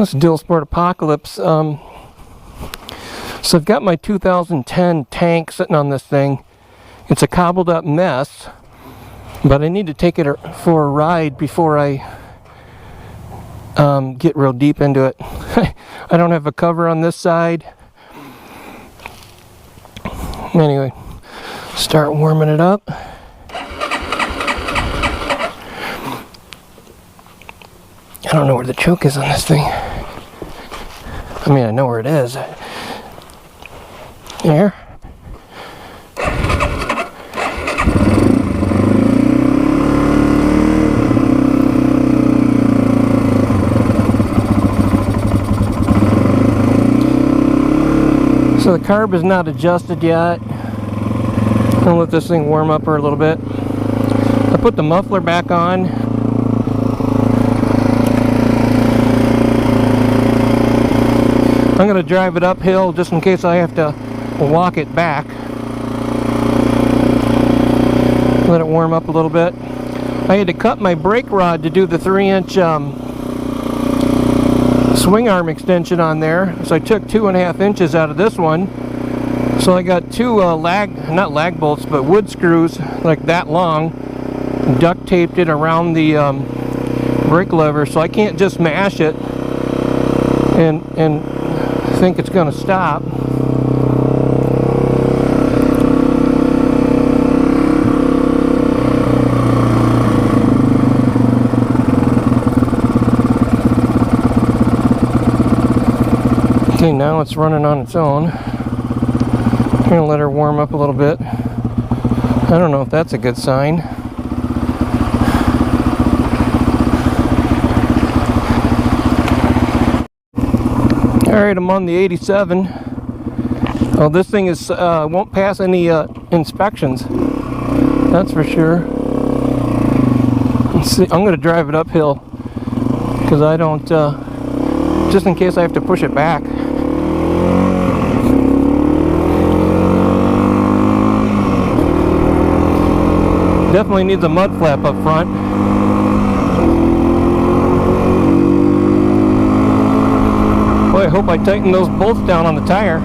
Let's Dual Sport Apocalypse. So I've got my 2010 tank sitting on this thing. It's a cobbled up mess, but I need to take it for a ride before I get real deep into it. I don't have a cover on this side. Anyway, start warming it up. I don't know where the choke is on this thing. I mean, I know where it is. Here. So the carb is not adjusted yet. I'm gonna let this thing warm up for a little bit. I put the muffler back on. I'm going to drive it uphill just in case I have to walk it back. Let it warm up a little bit. I had to cut my brake rod to do the 3-inch swing arm extension on there. So I took 2.5 inches out of this one. So I got two not lag bolts, but wood screws like that long. Duct taped it around the brake lever, so I can't just mash it and think it's going to stop. Okay, now it's running on its own. I'm going to let her warm up a little bit. I don't know if that's a good sign. Alright, I'm on the 87. Oh, this thing is won't pass any inspections. That's for sure. Let's see, I'm going to drive it uphill because I don't, just in case I have to push it back. Definitely needs a mud flap up front. Boy, I hope I tighten those bolts down on the tire.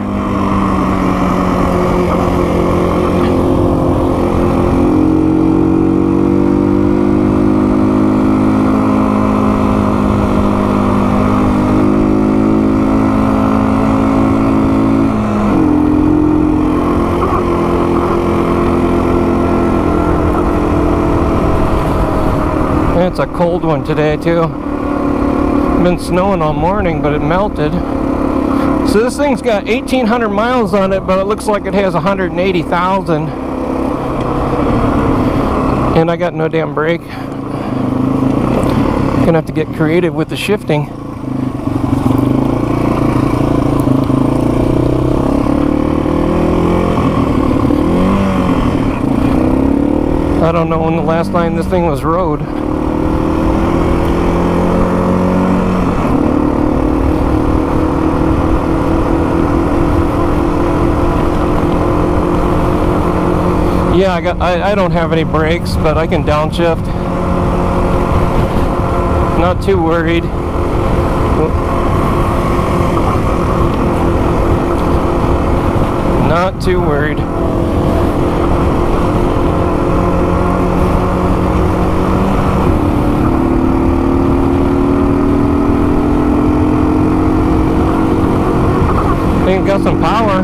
It's a cold one today too. Been snowing all morning, but it melted. So this thing's got 1,800 miles on it, but it looks like it has 180,000. And I got no damn brake. Gonna have to get creative with the shifting. I don't know when the last time this thing was rode. Yeah, I don't have any brakes, but I can downshift. Not too worried. Not too worried. I think it got some power.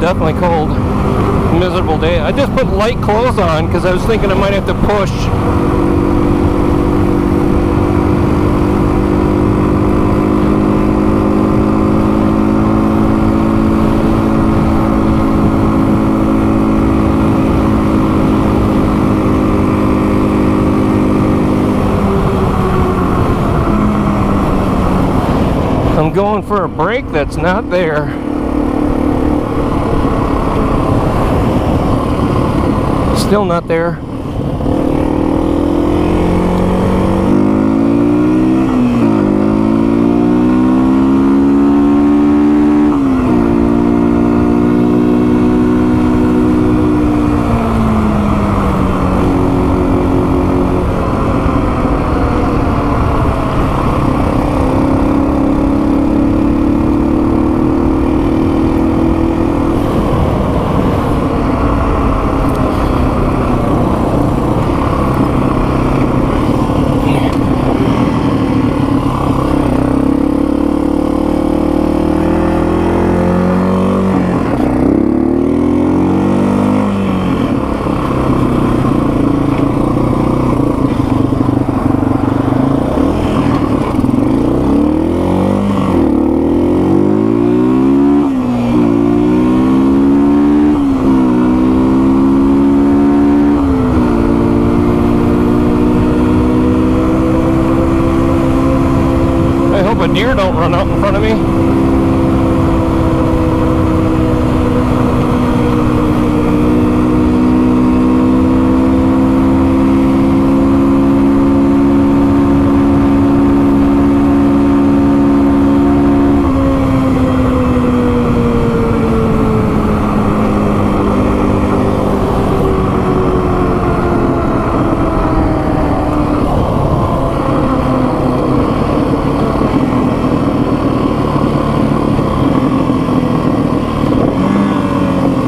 Definitely cold. Miserable day. I just put light clothes on because I was thinking I might have to push. I'm going for a brake that's not there. Still not there.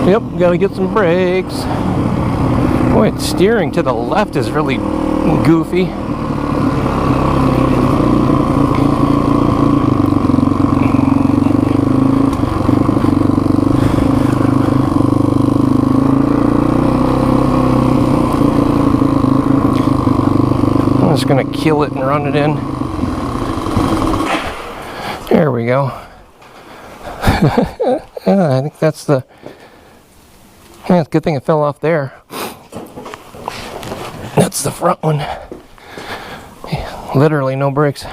Yep, gotta get some brakes. Boy, steering to the left is really goofy. I'm just gonna kill it and run it in. There we go. I think that's the... Yeah, it's a good thing it fell off there. That's the front one. Yeah, literally no brakes.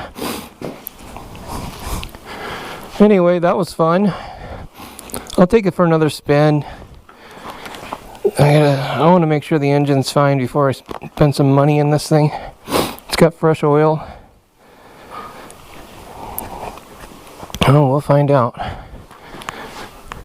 Anyway, that was fun. I'll take it for another spin. I want to make sure the engine's fine before I spend some money in this thing. It's got fresh oil. Oh, we'll find out.